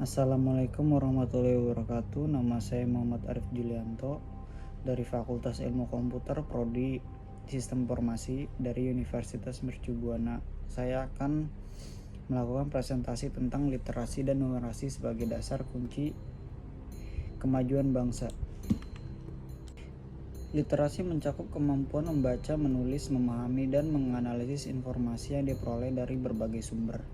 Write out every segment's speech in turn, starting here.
Assalamualaikum warahmatullahi wabarakatuh. Nama saya Muhammad Arif Julianto dari Fakultas Ilmu Komputer Prodi Sistem Informasi dari Universitas Mercu Buana. Saya akan melakukan presentasi tentang literasi dan numerasi sebagai dasar kunci kemajuan bangsa. Literasi mencakup kemampuan membaca, menulis, memahami, dan menganalisis informasi yang diperoleh dari berbagai sumber.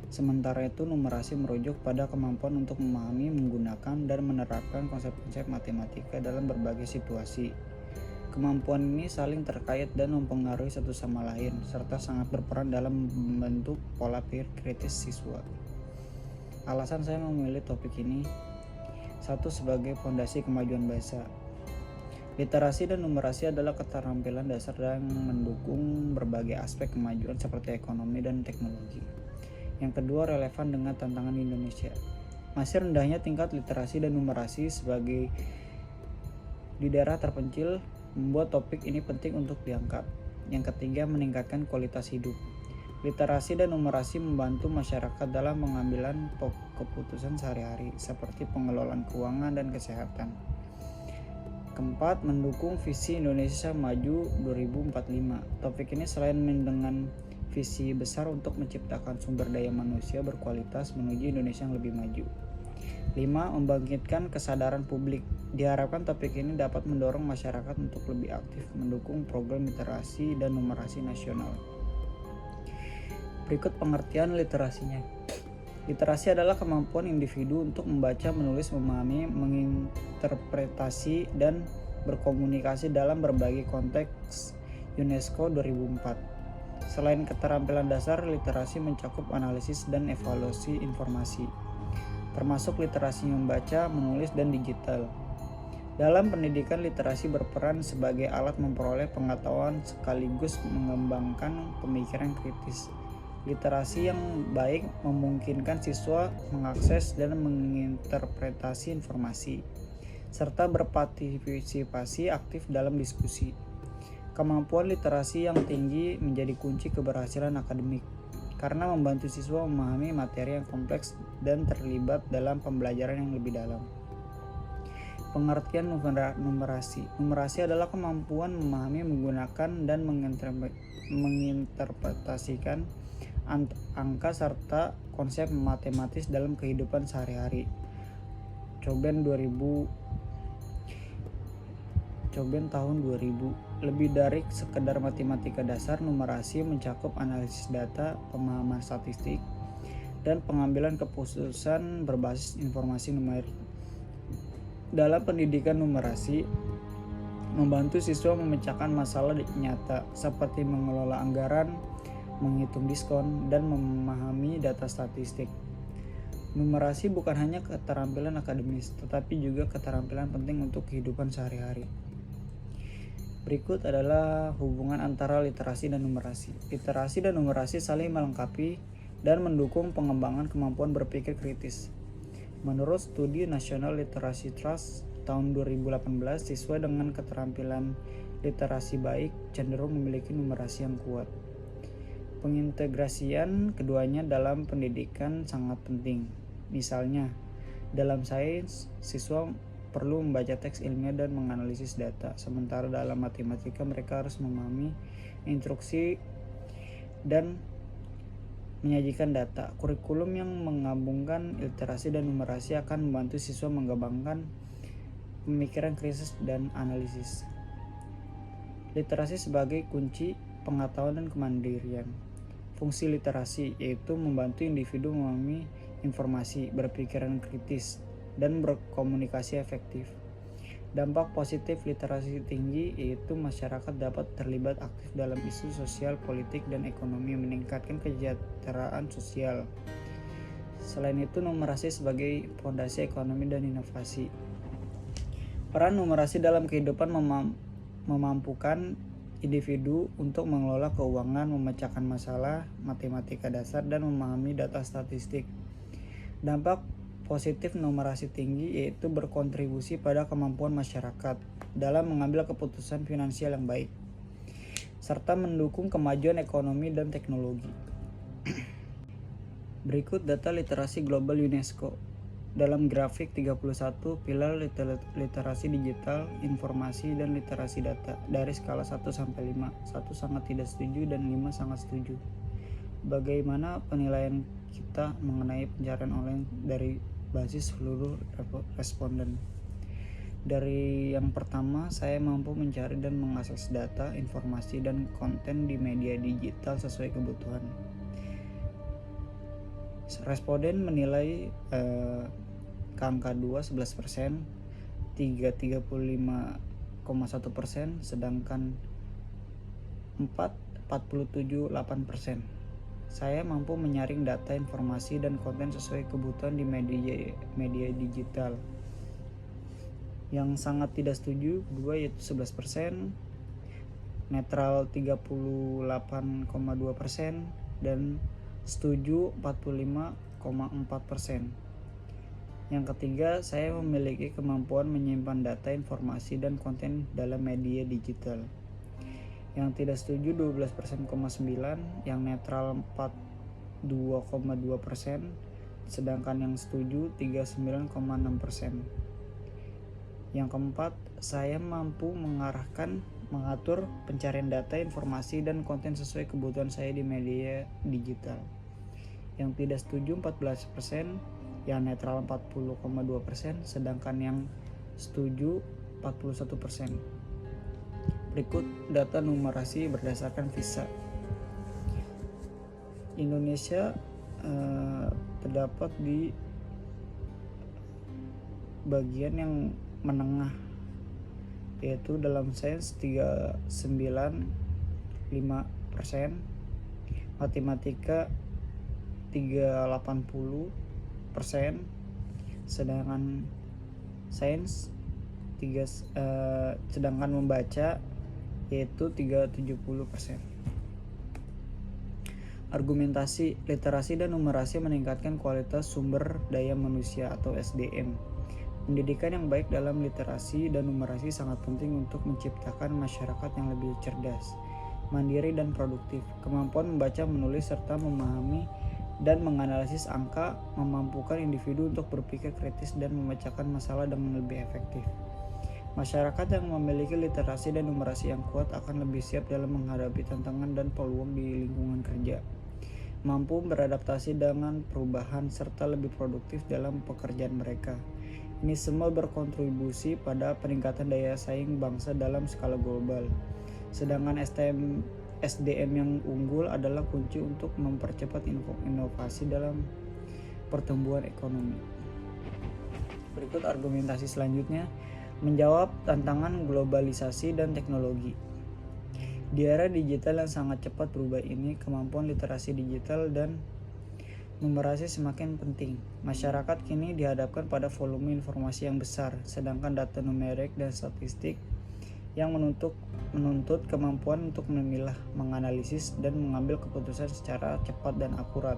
Sementara itu, numerasi merujuk pada kemampuan untuk memahami, menggunakan, dan menerapkan konsep-konsep matematika dalam berbagai situasi. Kemampuan ini saling terkait dan mempengaruhi satu sama lain, serta sangat berperan dalam membentuk pola pikir kritis siswa. Alasan saya memilih topik ini: satu, sebagai fondasi kemajuan bahasa. Literasi dan numerasi adalah keterampilan dasar yang mendukung berbagai aspek kemajuan seperti ekonomi dan teknologi. Yang kedua, relevan dengan tantangan Indonesia. Masih rendahnya tingkat literasi dan numerasi sebagai di daerah terpencil membuat topik ini penting untuk diangkat. Yang ketiga, meningkatkan kualitas hidup. Literasi dan numerasi membantu masyarakat dalam pengambilan keputusan sehari-hari seperti pengelolaan keuangan dan kesehatan. Keempat, mendukung visi Indonesia Maju 2045. Topik ini selain dengan visi besar untuk menciptakan sumber daya manusia berkualitas menuju Indonesia yang lebih maju. 5. Membangkitkan kesadaran publik. Diharapkan topik ini dapat mendorong masyarakat untuk lebih aktif mendukung program literasi dan numerasi nasional. Berikut pengertian literasinya. Literasi adalah kemampuan individu untuk membaca, menulis, memahami, menginterpretasi, dan berkomunikasi dalam berbagai konteks UNESCO 2004. Selain keterampilan dasar, literasi mencakup analisis dan evaluasi informasi, termasuk literasi membaca, menulis, dan digital. Dalam pendidikan, literasi berperan sebagai alat memperoleh pengetahuan sekaligus mengembangkan pemikiran kritis. Literasi yang baik memungkinkan siswa mengakses dan menginterpretasi informasi, serta berpartisipasi aktif dalam diskusi. Kemampuan literasi yang tinggi menjadi kunci keberhasilan akademik karena membantu siswa memahami materi yang kompleks dan terlibat dalam pembelajaran yang lebih dalam. Pengertian numerasi. Numerasi adalah kemampuan memahami, menggunakan, dan menginterpretasikan angka serta konsep matematis dalam kehidupan sehari-hari. Coben tahun 2000. Lebih dari sekedar matematika dasar, numerasi mencakup analisis data, pemahaman statistik, dan pengambilan keputusan berbasis informasi numerik. Dalam pendidikan, numerasi membantu siswa memecahkan masalah nyata seperti mengelola anggaran, menghitung diskon, dan memahami data statistik. Numerasi bukan hanya keterampilan akademis, tetapi juga keterampilan penting untuk kehidupan sehari-hari. Berikut adalah hubungan antara literasi dan numerasi. Literasi dan numerasi saling melengkapi dan mendukung pengembangan kemampuan berpikir kritis. Menurut studi National Literacy Trust tahun 2018, siswa dengan keterampilan literasi baik cenderung memiliki numerasi yang kuat. Pengintegrasian keduanya dalam pendidikan sangat penting. Misalnya, dalam sains, siswa perlu membaca teks ilmiah dan menganalisis data, sementara dalam matematika mereka harus memahami instruksi dan menyajikan data. Kurikulum yang menggabungkan literasi dan numerasi akan membantu siswa mengembangkan pemikiran kritis dan analisis. Literasi sebagai kunci pengetahuan dan kemandirian. Fungsi literasi yaitu membantu individu memahami informasi, berpikiran kritis, dan berkomunikasi efektif. Dampak positif literasi tinggi yaitu masyarakat dapat terlibat aktif dalam isu sosial, politik, dan ekonomi, meningkatkan kesejahteraan sosial. Selain itu, numerasi sebagai fondasi ekonomi dan inovasi. Peran numerasi dalam kehidupan memampukan individu untuk mengelola keuangan, memecahkan masalah matematika dasar, dan memahami data statistik. Dampak positif numerasi tinggi yaitu berkontribusi pada kemampuan masyarakat dalam mengambil keputusan finansial yang baik, serta mendukung kemajuan ekonomi dan teknologi. Berikut data literasi global UNESCO. Dalam grafik 31, pilar literasi digital, informasi, dan literasi data dari skala 1-5. 1 sangat tidak setuju dan 5 sangat setuju. Bagaimana penilaian kita mengenai pencarian online dari basis seluruh responden? Dari yang pertama, saya mampu mencari dan mengakses data, informasi, dan konten di media digital sesuai kebutuhan. Responden menilai ke angka 2 11%, 3 35,1%, sedangkan 4 47 8%. Saya mampu menyaring data, informasi, dan konten sesuai kebutuhan di media digital. Yang sangat tidak setuju 2 yaitu 11%, netral 38,2%, dan setuju 45,4%. Yang ketiga, saya memiliki kemampuan menyimpan data, informasi, dan konten dalam media digital. Yang tidak setuju 12,9%, yang netral 42,2%, sedangkan yang setuju 39,6%. Yang keempat, saya mampu mengatur pencarian data, informasi, dan konten sesuai kebutuhan saya di media digital. Yang tidak setuju 14%, yang netral 40,2%, sedangkan yang setuju 41%. Berikut data numerasi berdasarkan visa. Indonesia terdapat di bagian yang menengah, yaitu dalam sains 39,5%, matematika 3,80%, sedangkan sains sedangkan membaca yaitu 3,70%. Argumentasi, literasi dan numerasi meningkatkan kualitas sumber daya manusia atau SDM. Pendidikan yang baik dalam literasi dan numerasi sangat penting untuk menciptakan masyarakat yang lebih cerdas, mandiri, dan produktif. Kemampuan membaca, menulis, serta memahami dan menganalisis angka memampukan individu untuk berpikir kritis dan memecahkan masalah dengan lebih efektif. Masyarakat yang memiliki literasi dan numerasi yang kuat akan lebih siap dalam menghadapi tantangan dan peluang di lingkungan kerja, mampu beradaptasi dengan perubahan, serta lebih produktif dalam pekerjaan mereka. Ini semua berkontribusi pada peningkatan daya saing bangsa dalam skala global. Sedangkan SDM yang unggul adalah kunci untuk mempercepat inovasi dalam pertumbuhan ekonomi. Berikut argumentasi selanjutnya, menjawab tantangan globalisasi dan teknologi. Di era digital yang sangat cepat berubah ini, kemampuan literasi digital dan numerasi semakin penting. Masyarakat kini dihadapkan pada volume informasi yang besar, sedangkan data numerik dan statistik yang menuntut kemampuan untuk memilah, menganalisis, dan mengambil keputusan secara cepat dan akurat.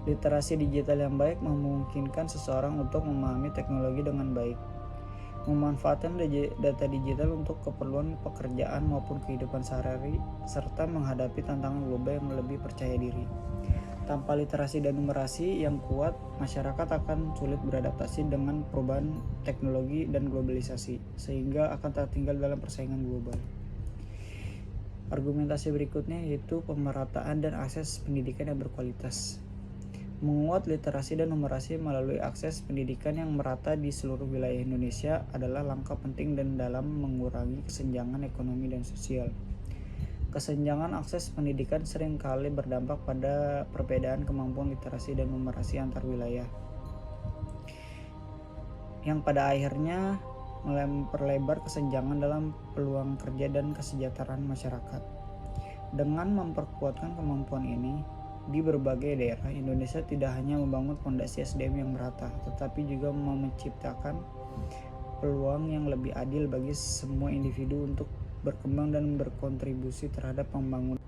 Literasi digital yang baik memungkinkan seseorang untuk memahami teknologi dengan baik, memanfaatkan data digital untuk keperluan pekerjaan maupun kehidupan sehari-hari, serta menghadapi tantangan global yang lebih percaya diri. Tanpa literasi dan numerasi yang kuat, masyarakat akan sulit beradaptasi dengan perubahan teknologi dan globalisasi, sehingga akan tertinggal dalam persaingan global. Argumentasi berikutnya yaitu pemerataan dan akses pendidikan yang berkualitas. Menguat literasi dan numerasi melalui akses pendidikan yang merata di seluruh wilayah Indonesia adalah langkah penting dan dalam mengurangi kesenjangan ekonomi dan sosial. Kesenjangan akses pendidikan seringkali berdampak pada perbedaan kemampuan literasi dan numerasi antar wilayah, yang pada akhirnya memperlebar kesenjangan dalam peluang kerja dan kesejahteraan masyarakat. Dengan memperkuatkan kemampuan ini, di berbagai daerah Indonesia tidak hanya membangun fondasi SDM yang merata, tetapi juga menciptakan peluang yang lebih adil bagi semua individu untuk berkembang dan berkontribusi terhadap pembangunan.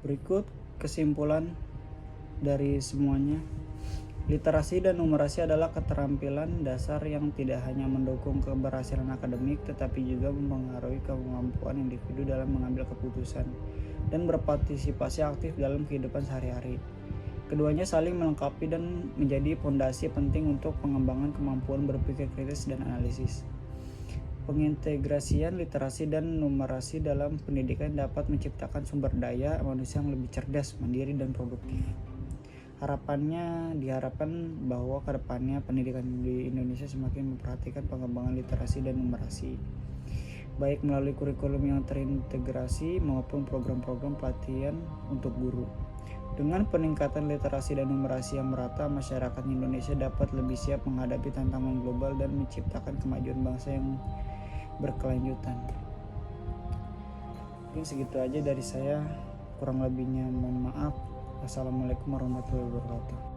Berikut kesimpulan dari semuanya. Literasi dan numerasi adalah keterampilan dasar yang tidak hanya mendukung keberhasilan akademik, tetapi juga mempengaruhi kemampuan individu dalam mengambil keputusan dan berpartisipasi aktif dalam kehidupan sehari-hari. Keduanya saling melengkapi dan menjadi fondasi penting untuk pengembangan kemampuan berpikir kritis dan analisis. Pengintegrasian literasi dan numerasi dalam pendidikan dapat menciptakan sumber daya manusia yang lebih cerdas, mandiri, dan produktif. Diharapkan bahwa kedepannya pendidikan di Indonesia semakin memperhatikan pengembangan literasi dan numerasi, baik melalui kurikulum yang terintegrasi maupun program-program pelatihan untuk guru. Dengan peningkatan literasi dan numerasi yang merata, masyarakat Indonesia dapat lebih siap menghadapi tantangan global dan menciptakan kemajuan bangsa yang berkelanjutan. Mungkin segitu aja dari saya, kurang lebihnya mohon maaf. Wassalamualaikum warahmatullahi wabarakatuh.